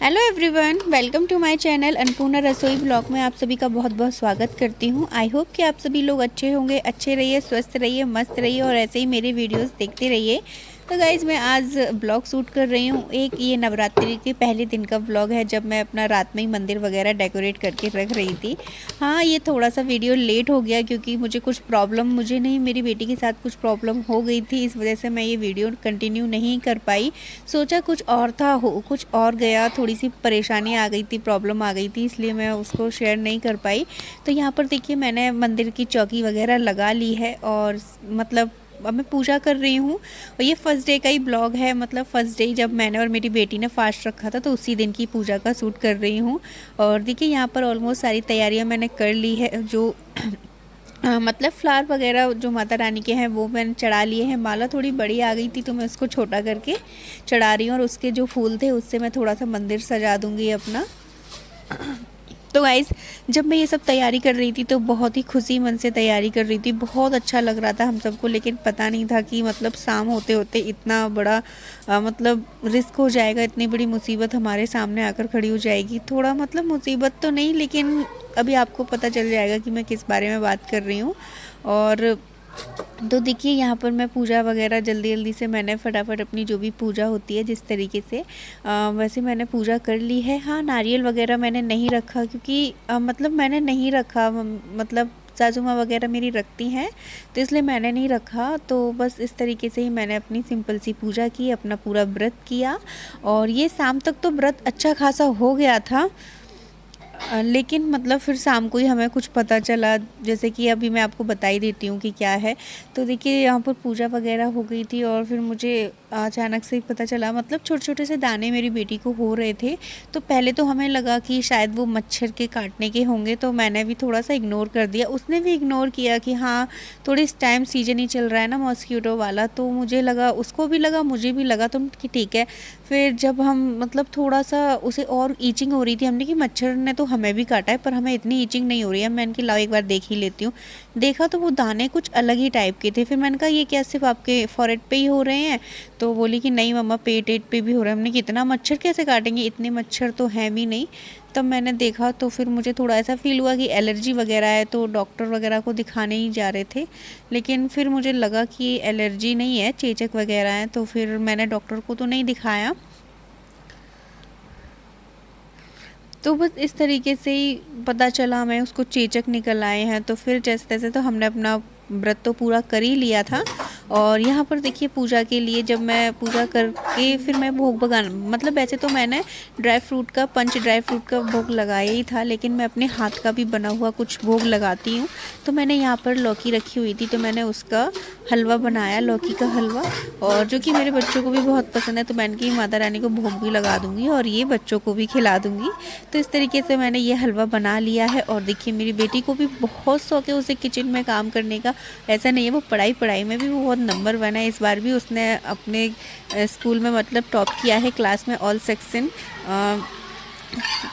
Hello everyone, welcome to my channel Annapurna रसोई blog में आप सभी का बहुत बहुत स्वागत करती हूँ। आई होप कि आप सभी लोग अच्छे होंगे, अच्छे रहिए, स्वस्थ रहिए, मस्त रहिए और ऐसे ही मेरे वीडियोस देखते रहिए। तो गाइज़ मैं आज ब्लॉग शूट कर रही हूँ। एक ये नवरात्रि के पहले दिन का ब्लॉग है, जब मैं अपना रात में ही मंदिर वगैरह डेकोरेट करके रख रही थी। हाँ, ये थोड़ा सा वीडियो लेट हो गया क्योंकि मुझे कुछ प्रॉब्लम, मुझे नहीं मेरी बेटी के साथ कुछ प्रॉब्लम हो गई थी, इस वजह से मैं ये वीडियो कंटिन्यू नहीं कर पाई। सोचा कुछ और था, हो कुछ और गया, थोड़ी सी परेशानी आ गई थी, प्रॉब्लम आ गई थी, इसलिए मैं उसको शेयर नहीं कर पाई। तो यहाँ पर देखिए मैंने मंदिर की चौकी वगैरह लगा ली है और मतलब अब मैं पूजा कर रही हूँ। और ये फर्स्ट डे का ही ब्लॉग है, मतलब फर्स्ट डे जब मैंने और मेरी बेटी ने फास्ट रखा था तो उसी दिन की पूजा का शूट कर रही हूँ। और देखिए यहाँ पर ऑलमोस्ट सारी तैयारियाँ मैंने कर ली है। जो मतलब फ्लावर वगैरह जो माता रानी के हैं वो मैंने चढ़ा लिए हैं। माला थोड़ी बड़ी आ गई थी तो मैं उसको छोटा करके चढ़ा रही हूँ और उसके जो फूल थे उससे मैं थोड़ा सा मंदिर सजा दूँगी अपना। तो गाइज़ जब मैं ये सब तैयारी कर रही थी तो बहुत ही खुशी मन से तैयारी कर रही थी, बहुत अच्छा लग रहा था हम सबको, लेकिन पता नहीं था कि मतलब शाम होते होते इतना बड़ा मतलब रिस्क हो जाएगा, इतनी बड़ी मुसीबत हमारे सामने आकर खड़ी हो जाएगी। थोड़ा मतलब मुसीबत तो नहीं, लेकिन अभी आपको पता चल जाएगा कि मैं किस बारे में बात कर रही हूँ। और तो देखिए यहाँ पर मैं पूजा वगैरह जल्दी जल्दी से मैंने फटाफट अपनी जो भी पूजा होती है जिस तरीके से वैसे मैंने पूजा कर ली है। हाँ, नारियल वगैरह मैंने नहीं रखा क्योंकि मतलब मैंने नहीं रखा, मतलब सासू माँ वगैरह मेरी रखती हैं तो इसलिए मैंने नहीं रखा। तो बस इस तरीके से ही मैंने अपनी सिंपल सी पूजा की, अपना पूरा व्रत किया। और ये शाम तक तो व्रत अच्छा खासा हो गया था। लेकिन मतलब फिर शाम को ही हमें कुछ पता चला, जैसे कि अभी मैं आपको बता ही देती हूँ कि क्या है। तो देखिए यहाँ पर पूजा वगैरह हो गई थी और फिर मुझे अचानक से ही पता चला, मतलब छोटे छोटे से दाने मेरी बेटी को हो रहे थे। तो पहले तो हमें लगा कि शायद वो मच्छर के काटने के होंगे, तो मैंने भी थोड़ा सा इग्नोर कर दिया, उसने भी इग्नोर किया कि हाँ थोड़ी इस टाइम सीजन ही चल रहा है ना मॉस्किटो वाला। तो मुझे लगा, उसको भी लगा, मुझे भी लगा, तो कि ठीक है। फिर जब हम मतलब थोड़ा सा उसे और ईचिंग हो रही थी, हमने कि मच्छर ने तो हमें भी काटा है पर हमें इतनी ईचिंग नहीं हो रही है, मैंने कि लाओ एक बार देख ही लेती हूँ। देखा तो वो दाने कुछ अलग ही टाइप के थे। फिर मैंने कहा ये क्या सिर्फ आपके फॉरहेड पे ही हो रहे हैं? तो बोली कि नहीं मम्मा, पेट एट पे भी हो रहा है। हमने कि इतना मच्छर कैसे काटेंगे, इतने मच्छर तो हैं भी नहीं। तब मैंने देखा तो फिर मुझे थोड़ा ऐसा फील हुआ कि एलर्जी वगैरह है, तो डॉक्टर वगैरह को दिखाने ही जा रहे थे। लेकिन फिर मुझे लगा कि एलर्जी नहीं है, चेचक वगैरह है, तो फिर मैंने डॉक्टर को तो नहीं दिखाया। तो बस इस तरीके से ही पता चला हमें, उसको चेचक निकल आए हैं। तो फिर जैसे तैसे तो हमने अपना व्रत तो पूरा कर ही लिया था। और यहाँ पर देखिए पूजा के लिए जब मैं पूजा करके फिर मैं भोग लगाना, मतलब वैसे तो मैंने ड्राई फ्रूट का, पंच ड्राई फ्रूट का भोग लगाया ही था, लेकिन मैं अपने हाथ का भी बना हुआ कुछ भोग लगाती हूँ। तो मैंने यहाँ पर लौकी रखी हुई थी तो मैंने उसका हलवा बनाया, लौकी का हलवा। और जो कि मेरे बच्चों को भी बहुत पसंद है, तो मैंने कि माता रानी को भोग भी लगा दूँगी और ये बच्चों को भी खिला दूँगी। तो इस तरीके से मैंने ये हलवा बना लिया है। और देखिए मेरी बेटी को भी बहुत शौक है उसे किचन में काम करने का। ऐसा नहीं है, वो पढ़ाई पढ़ाई में भी वो बहुत नंबर वन है। इस बार भी उसने अपने स्कूल में मतलब टॉप किया है क्लास में, ऑल सेक्शन।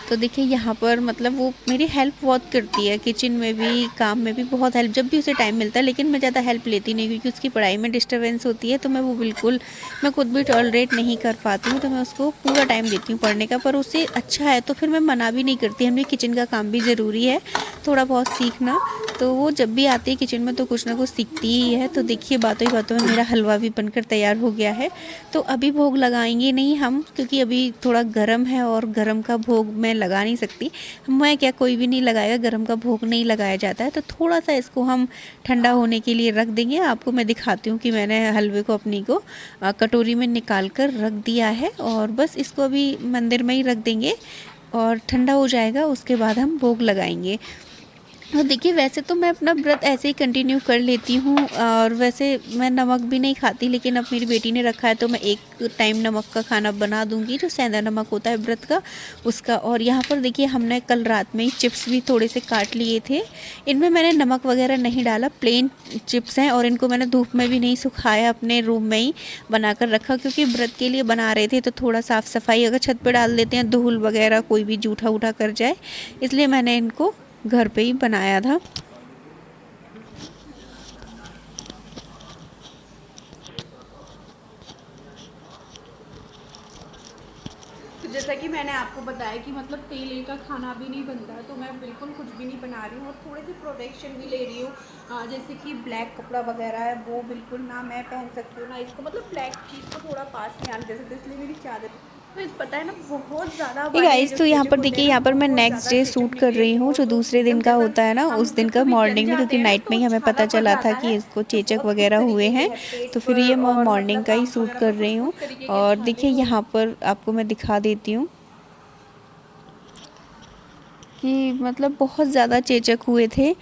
तो देखिए यहाँ पर मतलब वो मेरी हेल्प बहुत करती है, किचन में भी, काम में भी बहुत हेल्प, जब भी उसे टाइम मिलता है। लेकिन मैं ज़्यादा हेल्प लेती नहीं क्योंकि उसकी पढ़ाई में डिस्टर्बेंस होती है, तो मैं वो बिल्कुल, मैं खुद भी टॉलरेट नहीं कर पाती हूँ। तो मैं उसको पूरा टाइम देती हूँ पढ़ने का, पर उसे अच्छा है तो फिर मैं मना भी नहीं करती। हमें किचन का काम भी ज़रूरी है, थोड़ा बहुत सीखना। तो वो जब भी आती है किचन में तो कुछ ना कुछ सीखती ही है। तो देखिए बातों ही बातों में मेरा हलवा भी बनकर तैयार हो गया है। तो अभी भोग लगाएंगे नहीं हम, क्योंकि अभी थोड़ा गर्म है और गर्म का भोग मैं लगा नहीं सकती। मैं क्या, कोई भी नहीं लगाएगा, गर्म का भोग नहीं लगाया जाता है। तो थोड़ा सा इसको हम ठंडा होने के लिए रख देंगे। आपको मैं दिखाती हूँ कि मैंने हलवे को अपनी को कटोरी में निकाल कर रख दिया है और बस इसको अभी मंदिर में ही रख देंगे और ठंडा हो जाएगा, उसके बाद हम भोग लगाएंगे। और देखिए वैसे तो मैं अपना व्रत ऐसे ही कंटिन्यू कर लेती हूँ और वैसे मैं नमक भी नहीं खाती, लेकिन अब मेरी बेटी ने रखा है तो मैं एक टाइम नमक का खाना बना दूँगी, जो सेंधा नमक होता है व्रत का, उसका। और यहाँ पर देखिए हमने कल रात में ही चिप्स भी थोड़े से काट लिए थे। इनमें मैंने नमक वगैरह नहीं डाला, प्लेन चिप्स हैं और इनको मैंने धूप में भी नहीं सुखाया, अपने रूम में ही बना कर रखा, क्योंकि व्रत के लिए बना रहे थे तो थोड़ा साफ़ सफाई, अगर छत पर डाल देते हैं धूल वगैरह कोई भी जूठा उठा कर जाए, इसलिए मैंने इनको घर पे ही बनाया था। तो जैसा कि मैंने आपको बताया कि मतलब तेल का खाना भी नहीं बनता है, तो मैं बिल्कुल कुछ भी नहीं बना रही हूँ और थोड़ी सी प्रोटेक्शन भी ले रही हूँ। जैसे कि ब्लैक कपड़ा वगैरह है वो बिल्कुल ना मैं पहन सकती हूँ ना इसको, मतलब ब्लैक चीज़ को थोड़ा पास में आने दे सकते, इसलिए मेरी चादर तो इस पता है ना बहुत ज़्यादा ये हमारे गाइस जो तो यहाँ चेचक पर होते हैं देखिए, ना यहाँ पर मैं बहुत नेक्स्ट ज़्यादा डे चेचक शूट कर निकले रही हूँ, बहुत जो दूसरे दिन एकदम का जैसा होता है ना, हम उस दिन जब का कभी जल मॉर्निंग में, जाते क्योंकि हैं ना नाइट में तो ही हमें पता छाला पड़ चला था जाता कि है, इसको तो चेचक बहुत कुछ वगैरह हुए तरीके के हैं। हैं फेस तो फिर पर ये मैं और मॉर्निंग मतलब का ही आँख शूट वगैरह कर पर रही कुछ हूँ। कुछ तरीके के और छाले देखिए हो। यहाँ पर आपको मैं दिखा देती हूँ कि मतलब बहुत ज़्यादा चेचक हुए थे।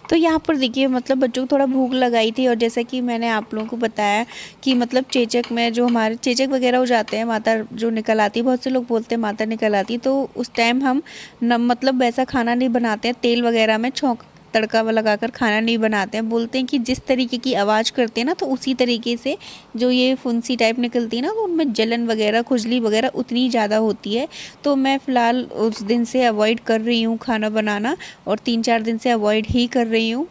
तो यहाँ पर देखिए मतलब बच्चों को थोड़ा भूख लगाई थी, और जैसा कि मैंने आप लोगों को बताया कि मतलब चेचक में जो हमारे चेचक वगैरह हो जाते हैं, माता जो निकल आती है, बहुत से लोग बोलते हैं माता निकल आती है, तो उस टाइम हम मतलब वैसा खाना नहीं बनाते हैं, तेल वगैरह में छौंक तड़का लगाकर खाना नहीं बनाते हैं। बोलते हैं कि जिस तरीके की आवाज़ करते हैं ना, तो उसी तरीके से जो ये फुंसी टाइप निकलती है ना, तो उनमें जलन वगैरह खुजली वगैरह उतनी ज़्यादा होती है। तो मैं फ़िलहाल उस दिन से अवॉइड कर रही हूँ खाना बनाना, और 3-4 दिन से अवॉइड ही कर रही हूँ।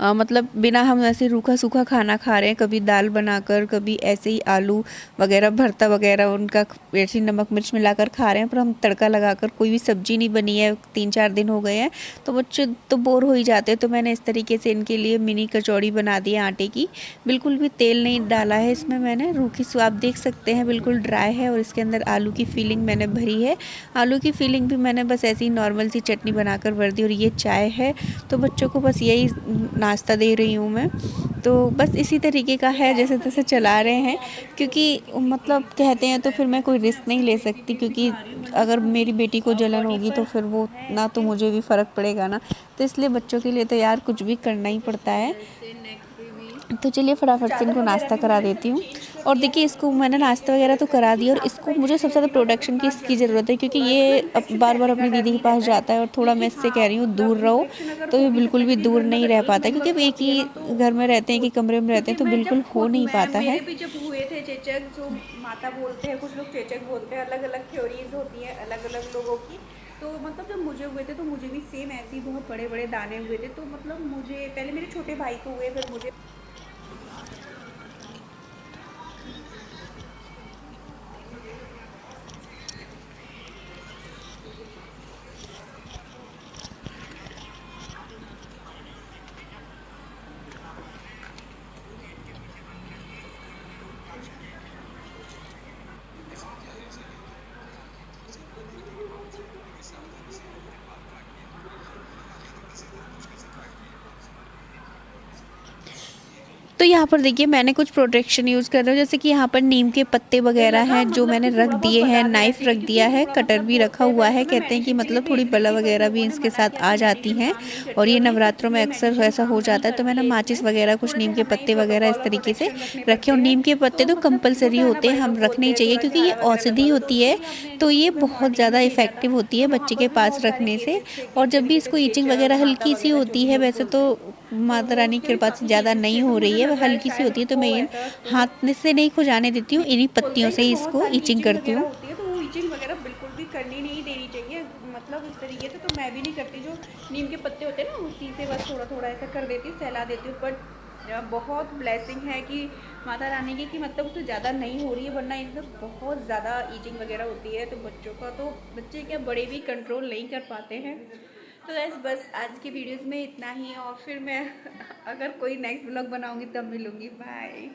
मतलब बिना हम ऐसे रूखा सूखा खाना खा रहे हैं, कभी दाल बनाकर, कभी ऐसे ही आलू वगैरह भरता वगैरह उनका ऐसे नमक मिर्च मिलाकर खा रहे हैं, पर हम तड़का लगाकर कोई भी सब्ज़ी नहीं बनी है, 3-4 दिन हो गए हैं, तो बच्चे तो बोर हो ही जाते हैं। तो मैंने इस तरीके से इनके लिए मिनी कचौड़ी बना दी है आटे की। बिल्कुल भी तेल नहीं डाला है इसमें मैंने, रूखी आप देख सकते हैं बिल्कुल ड्राई है, और इसके अंदर आलू की फीलिंग मैंने भरी है। आलू की फीलिंग भी मैंने बस ऐसी ही नॉर्मल सी चटनी बनाकर भर दी, और ये चाय है। तो बच्चों को बस यही नाश्ता दे रही हूँ मैं। तो बस इसी तरीके का तो है, गाइस जैसे तो तैसे देखिए चला ये रहे तो हैं, यहाँ पे क्योंकि छोटी सी टिक्की थी, मतलब तो कहते मैंने हैं तो बताया फिर था मैं ना, कोई तो मैं रिस्क नहीं आपको ले सकती, रेसिपी भी क्योंकि दिखा रही हूँ मतलब अगर मेरी पूरी बेटी को जलन बॉडी होगी तो पर फिर वो है ना तो इसके। मुझे भी फ़र्क पड़ेगा ना। तो इसलिए बच्चों के लिए तो यार कुछ भी करना ही पड़ता है। इधर से नेक पे भी तो चलिए फटाफट से चादर इनको वगैरह नाश्ता भी करा मैंने देती सब हूँ। चेंज कर और दिया देखिए है, इसको क्योंकि मैंने तेल नाश्ता की वगैरह वजह तो से करा क्योंकि दी, और साफ इसको सफाई मुझे नहीं सबसे ज़्यादा करेंगे ना तो प्रोटेक्शन इनका किसकी जल्दी ज़रूरत है, क्योंकि थोड़ा मतलब ये इन्फेक्शन बार बार फैलने का अपनी डर दीदी के नहीं पास रहता है। जाता है, और थोड़ा मैं लेकिन इससे हाँ कह रही हूँ मतलब दूर रहो। इन्फेक्शन अगर तो हो ये भी सकता बिल्कुल है, भी क्योंकि दूर घर में नहीं अगर रह एक पाता, क्योंकि मेंबर अब को एक होती है ना तो ही घर में रहते हैं, हो कि कमरे में रहते क्योंकि हैं, तो मैं बिल्कुल जब हो खुद नहीं मैं पाता मेरे है। भी जब हुए थे चेचक, जो माता बोलते हैं, कुछ लोग चेचक बोलते हैं, अलग अलग थ्योरीज होती है अलग अलग लोगों की। तो मतलब जब मुझे हुए थे तो मुझे भी सेम ऐसे ही बहुत बड़े बड़े दाने हुए थे, तो मतलब मुझे पहले मेरे छोटे भाई को हुए, फिर मुझे। तो यहाँ पर देखिए मैंने कुछ प्रोटेक्शन यूज़ कर रही हूँ, जैसे कि यहाँ पर नीम के पत्ते वगैरह लगा हैं जो मतलब मैंने कि रख थोड़ा बहुत दिए हैं, बता दे नाइफ़ ऐसे रख कि क्योंकि दिया है, थोड़ा कटर मतलब भी रखा बोलते हैं, हुआ वैसे है, तो मैं कहते हैं कि मेडिसिन के लिए मतलब थोड़ी भेज रही बला थी, बट वगैरह भी लोगों ने इसके मना साथ किया आ कि जाती मेडिसिन हैं। काम नहीं और करती, ये और नहीं नवरात्रों सकती में है, अक्सर मेडिसिन ऐसा हो काम नहीं जाता है, तो मैंने करती है माचिस इसमें। वगैरह कुछ थोड़े से नीम के हमें पत्ते वगैरह इस प्रोटोकॉल और तरीके से प्रोटेक्शन रखने रखे, और पड़ते हैं। नीम के पत्ते तो तो मतलब कंपलसरी होता है ना, होते हैं, बड़े हम लोग रखने बोलते ही हैं चाहिए, थोड़ा क्योंकि ये झाड़ा वगैरह लगवा औषधि दो, तो होती उसके है। लिए हमने तो ये किसी को बहुत मॉर्निंग में ज़्यादा भेजा था। इफ़ेक्टिव होती है तो वहाँ बच्चे के पर भी पास बहुत सारे रखने से। केसेस थे कि और इस जब भी तरीके से इसको ईचिंग चेचक वगैरह माता हल्की सी वगैरह जो होती भी है, लोग वैसे बोलते तो हैं, तो माता वो रानी की उसके भी कृपा से काफ़ी ज़्यादा केसेस नहीं थे, तो हो मुझे रही है, लग वह रहा है हल्की सी शायद होती है, तो मैं हो इन ऐसा तो। हाथ से नहीं खुजाने देती हूँ, इन्हीं बोलते पत्तियों हैं कि से बहुत इसको सारी ईचिंग ईचिंग करती वगैरह हूँ। होती है, तो वो ईचिंग वगैरह बिल्कुल भी करनी नहीं देनी चाहिए, मतलब इस तरीके से तो मैं भी नहीं करती। जो नीम के पत्ते होते हैं ना, उसी से बस थोड़ा थोड़ा ऐसा कर देती हूँ, सहला देती हूँ। बट बहुत ब्लेसिंग है कि माता रानी की, कि मतलब उससे ज़्यादा नहीं हो रही है, वरना इनसे बहुत ज़्यादा ईचिंग वगैरह होती है। तो बच्चों का तो, बच्चे क्या बड़े भी कंट्रोल नहीं कर पाते हैं। तो गैस बस आज की वीडियोस में इतना ही, और फिर मैं अगर कोई नेक्स्ट ब्लॉग बनाऊंगी तब मिलूंगी। बाय।